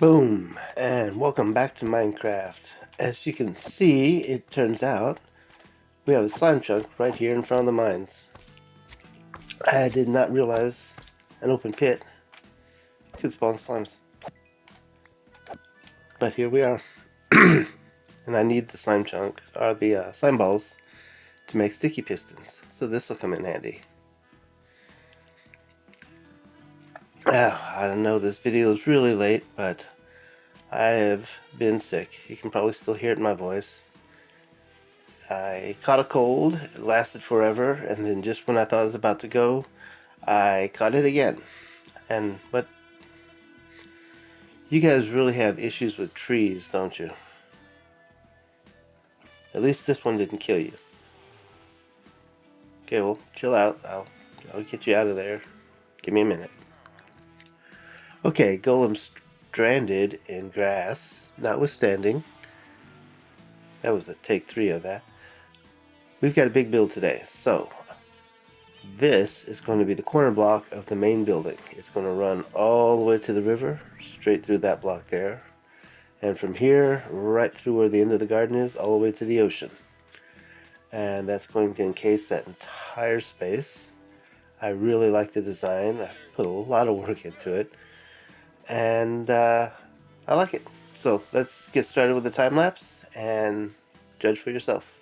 Boom, and welcome back to Minecraft. As you can see, it turns out we have a slime chunk right here in front of the mines. I did not realize an open pit could spawn slimes. But here we are. And I need the slime chunk, or the slime balls, to make sticky pistons. So this will come in handy. I don't know, this video is really late, but I have been sick. You can probably still hear it in my voice. I caught a cold, it lasted forever, and then just when I thought I was about to go, I caught it again. But you guys really have issues with trees, don't you? At least this one didn't kill you. Okay, well, chill out. I'll get you out of there. Give me a minute. Okay, golem stranded in grass, notwithstanding. That was a take 3 of that. We've got a big build today, so this is going to be the corner block of the main building. It's going to run all the way to the river, straight through that block there, and from here right through where the end of the garden is, all the way to the ocean. And that's going to encase that entire space. I really like the design. I put a lot of work into it, and I like it. So let's get started with the time lapse and judge for yourself.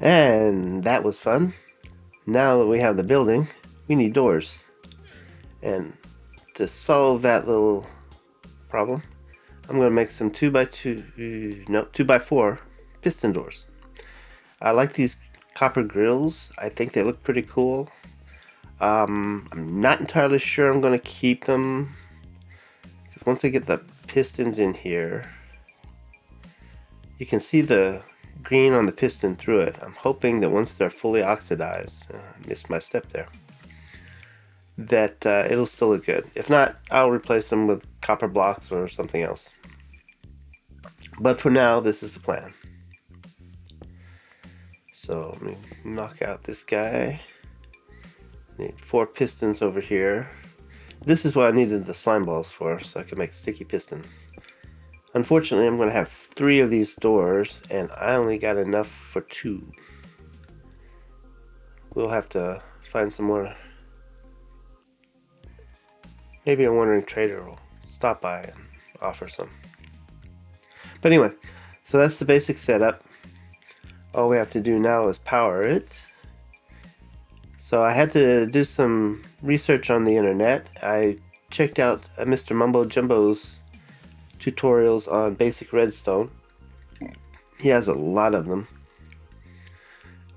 And that was fun. Now that we have the building, we need doors. And to solve that little problem, I'm going to make some 2x4 piston doors. I like these copper grills. I think they look pretty cool. I'm not entirely sure I'm going to keep them, because once I get the pistons in here, you can see the green on the piston through it. I'm hoping that once they're fully oxidized, missed my step there, that it'll still look good. If not, I'll replace them with copper blocks or something else. But for now, this is the plan. So let me knock out this guy. Need 4 pistons over here. This is what I needed the slime balls for, so I can make sticky pistons. Unfortunately, I'm going to have 3 of these doors, and I only got enough for 2. We'll have to find some more. Maybe a wandering trader will stop by and offer some. But anyway, so that's the basic setup. All we have to do now is power it. So I had to do some research on the internet. I checked out Mr. Mumbo Jumbo's tutorials on basic redstone. He has a lot of them.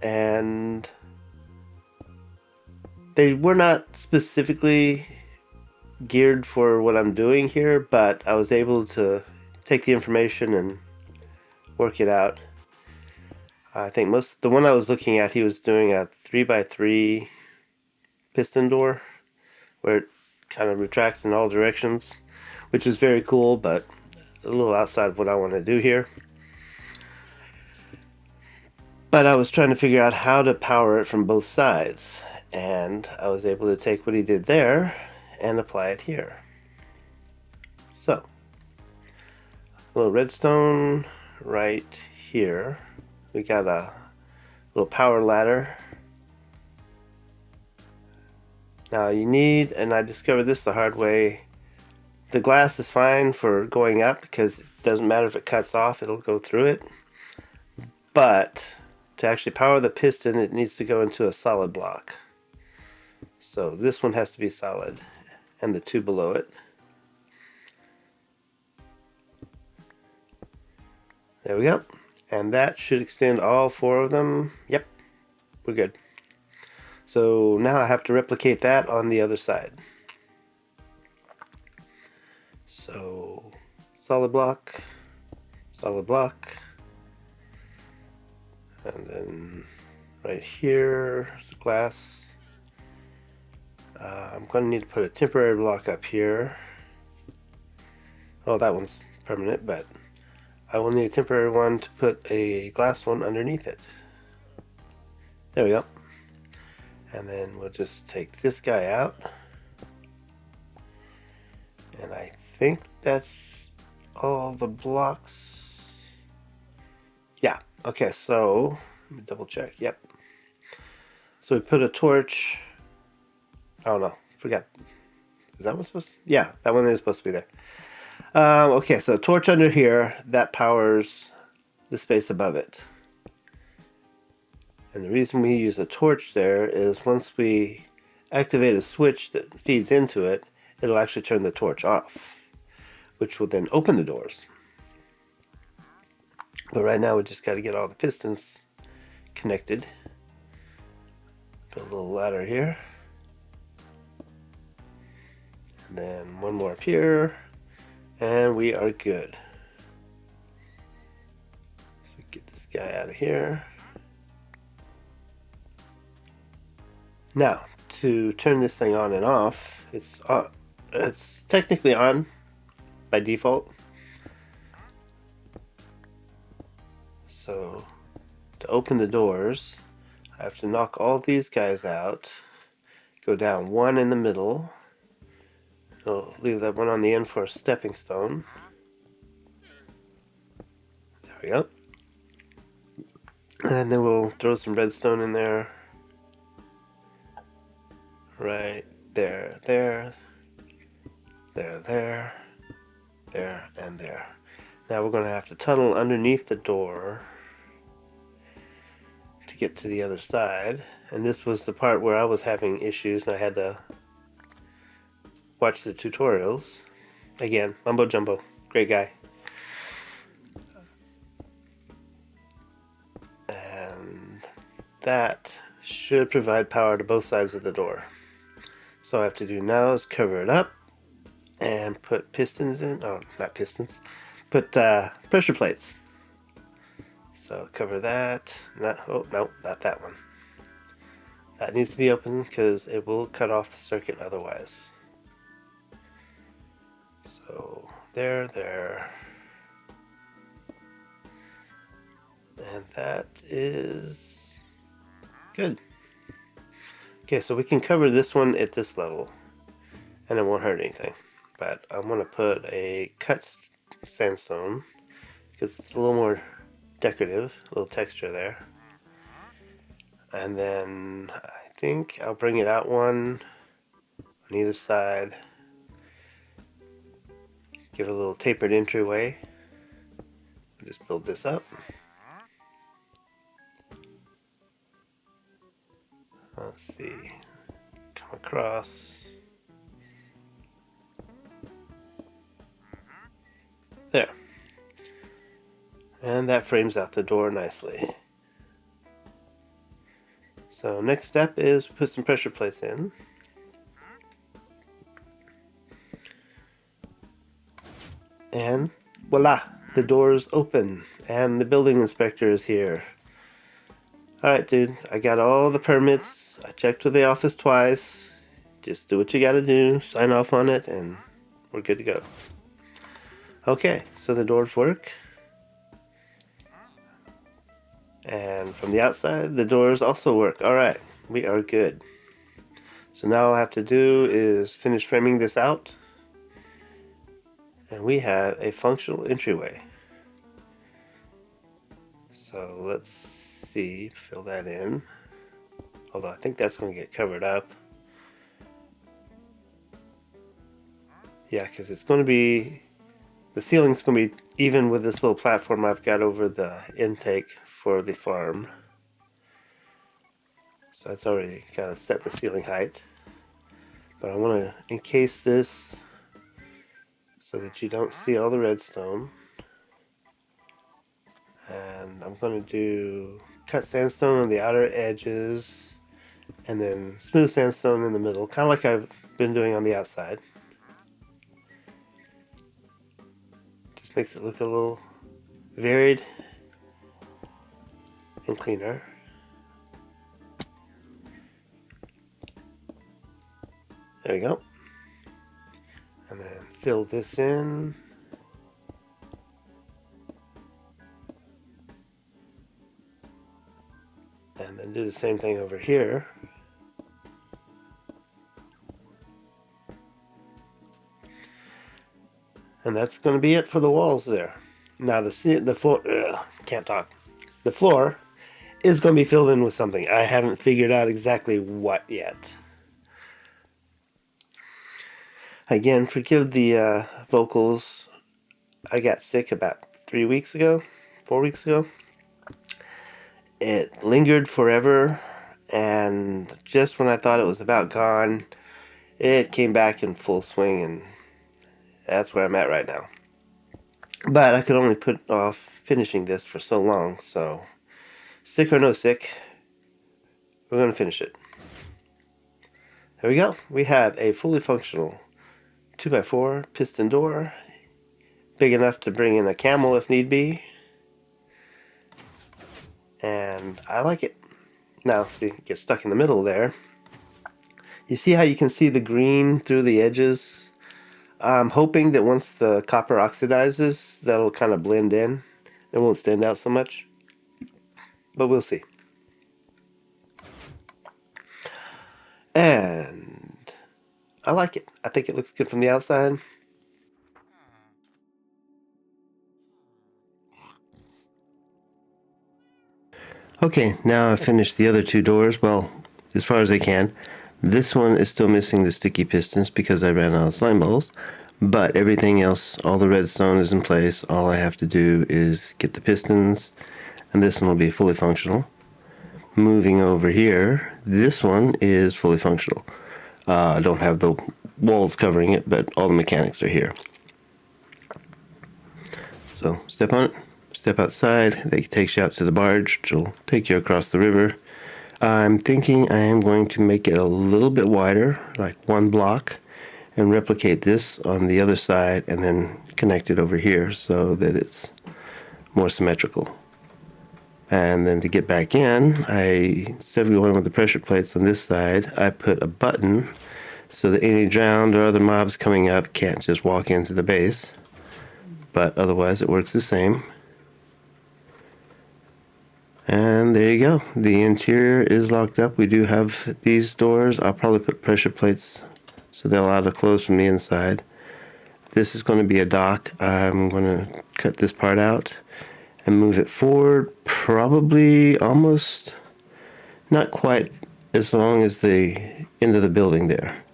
And they were not specifically geared for what I'm doing here, but I was able to take the information and work it out. I think the one I was looking at, he was doing a 3x3 piston door where it kind of retracts in all directions, which is very cool, but a little outside of what I want to do here. But I was trying to figure out how to power it from both sides, and I was able to take what he did there and apply it here. So, a little redstone right here. We got a little power ladder. Now you need, and I discovered this the hard way, the glass is fine for going up because it doesn't matter if it cuts off, it'll go through it. But to actually power the piston, it needs to go into a solid block. So this one has to be solid, and the 2 below it. There we go. And that should extend all 4 of them. Yep, we're good. So now I have to replicate that on the other side. So solid block, and then right here is the glass. I'm going to need to put a temporary block up here. Oh, that one's permanent, but I will need a temporary one to put a glass one underneath it. There we go. And then we'll just take this guy out. And I think that's all the blocks. Yeah, okay, so let me double check. Yep. So we put a torch. Oh no, forgot. Is that one supposed to? Yeah, that one is supposed to be there. Okay, so torch under here, that powers the space above it. And the reason we use a torch there is once we activate a switch that feeds into it, it'll actually turn the torch off, which will then open the doors. But right now we just got to get all the pistons connected. Put a little ladder here. And then one more up here. And we are good. So get this guy out of here. Now, to turn this thing on and off, it's technically on by default. So, to open the doors, I have to knock all these guys out, go down one in the middle. I'll leave that one on the end for a stepping stone. There we go. And then we'll throw some redstone in there. Right there, there, there, and there. Now we're going to have to tunnel underneath the door to get to the other side. And this was the part where I was having issues and I had to watch the tutorials. Again, Mumbo Jumbo, great guy. And that should provide power to both sides of the door. So all I have to do now is cover it up and put pistons in. Oh, not pistons. Put pressure plates. So cover that. Oh, no, not that one. That needs to be open because it will cut off the circuit otherwise. So there. And that is good. Okay, so we can cover this one at this level and it won't hurt anything. But I'm going to put a cut sandstone because it's a little more decorative, a little texture there. And then I think I'll bring it out one on either side. Give it a little tapered entryway. Just build this up. Let's see. Come across. There. And that frames out the door nicely. So next step is put some pressure plates in. And voila, the door's open and the building inspector is here. Alright dude, I got all the permits. I checked with the office twice. Just do what you gotta do, sign off on it, and we're good to go. Okay, so the doors work. And from the outside, the doors also work. Alright, we are good. So now all I have to do is finish framing this out. And we have a functional entryway. So let's see, fill that in. Although I think that's going to get covered up. Yeah, because it's going to be, the ceiling's going to be even with this little platform I've got over the intake for the farm. So it's already kind of set the ceiling height. But I want to encase this so that you don't see all the redstone. And I'm going to do cut sandstone on the outer edges and then smooth sandstone in the middle, kind of like I've been doing on the outside. Just makes it look a little varied and cleaner. There we go. And then fill this in. And then do the same thing over here. And that's going to be it for the walls there. Now the floor, can't talk. The floor is going to be filled in with something. I haven't figured out exactly what yet. Again, forgive the vocals. I got sick about 4 weeks ago. It lingered forever, and just when I thought it was about gone, it came back in full swing, and that's where I'm at right now. But I could only put off finishing this for so long, so sick or no sick, we're going to finish it. There we go. We have a fully functional 2x4 piston door, big enough to bring in a camel if need be. And I like it. Now, see, it gets stuck in the middle there. You see how you can see the green through the edges? I'm hoping that once the copper oxidizes, that'll kind of blend in. It won't stand out so much. But we'll see. And I like it. I think it looks good from the outside. Okay, now I've finished the other two doors, well, as far as I can. This one is still missing the sticky pistons because I ran out of slime balls, but everything else, all the redstone is in place. All I have to do is get the pistons, and this one will be fully functional. Moving over here, this one is fully functional. I don't have the walls covering it, but all the mechanics are here. So step on it. Step outside, that takes you out to the barge, which will take you across the river. I'm thinking I am going to make it a little bit wider, like 1 block, and replicate this on the other side and then connect it over here so that it's more symmetrical. And then to get back in, instead of going with the pressure plates on this side, I put a button so that any drowned or other mobs coming up can't just walk into the base. But otherwise it works the same. And there you go. The interior is locked up. We do have these doors. I'll probably put pressure plates so they'll allow to close from the inside. This is going to be a dock. I'm going to cut this part out and move it forward, probably almost, not quite as long as the end of the building there.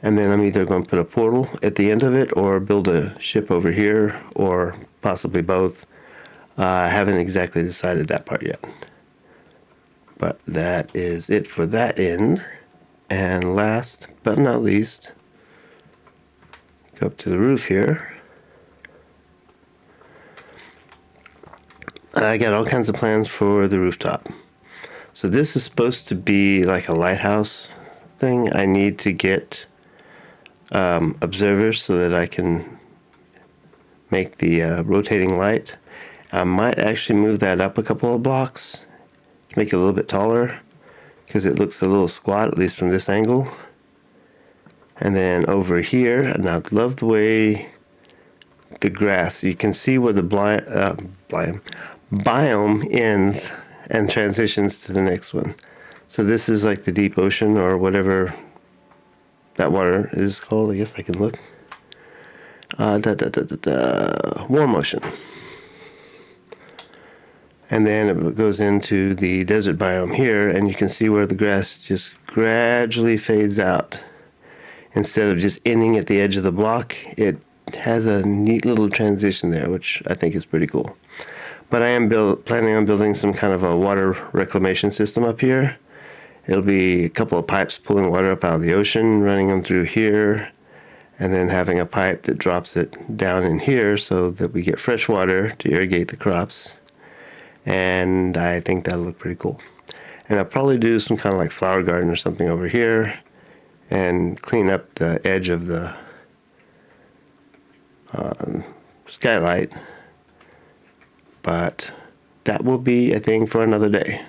And then I'm either going to put a portal at the end of it or build a ship over here, or possibly both. I haven't exactly decided that part yet. But that is it for that end. And last but not least, go up to the roof here. I got all kinds of plans for the rooftop. So this is supposed to be like a lighthouse thing. I need to get observers so that I can make the rotating light. I might actually move that up a couple of blocks to make it a little bit taller, because it looks a little squat, at least from this angle. And then over here, and I love the way the grass, you can see where the biome ends and transitions to the next one. So this is like the deep ocean, or whatever that water is called. I guess I can look. Warm ocean. And then it goes into the desert biome here, and you can see where the grass just gradually fades out. Instead of just ending at the edge of the block, it has a neat little transition there, which I think is pretty cool. But I am planning on building some kind of a water reclamation system up here. It'll be a couple of pipes pulling water up out of the ocean, running them through here, and then having a pipe that drops it down in here so that we get fresh water to irrigate the crops. And I think that'll look pretty cool. And I'll probably do some kind of like flower garden or something over here, and clean up the edge of the skylight. But that will be a thing for another day.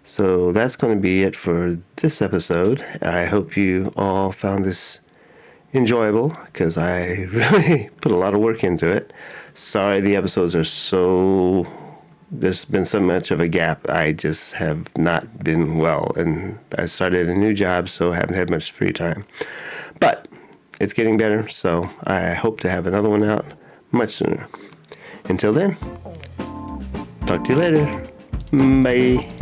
So that's going to be it for this episode. I hope you all found this enjoyable, because I really put a lot of work into it. Sorry the episodes are there's been so much of a gap. I just have not been well, and I started a new job, so I haven't had much free time. But it's getting better, so I hope to have another one out much sooner. Until then, talk to you later. Bye.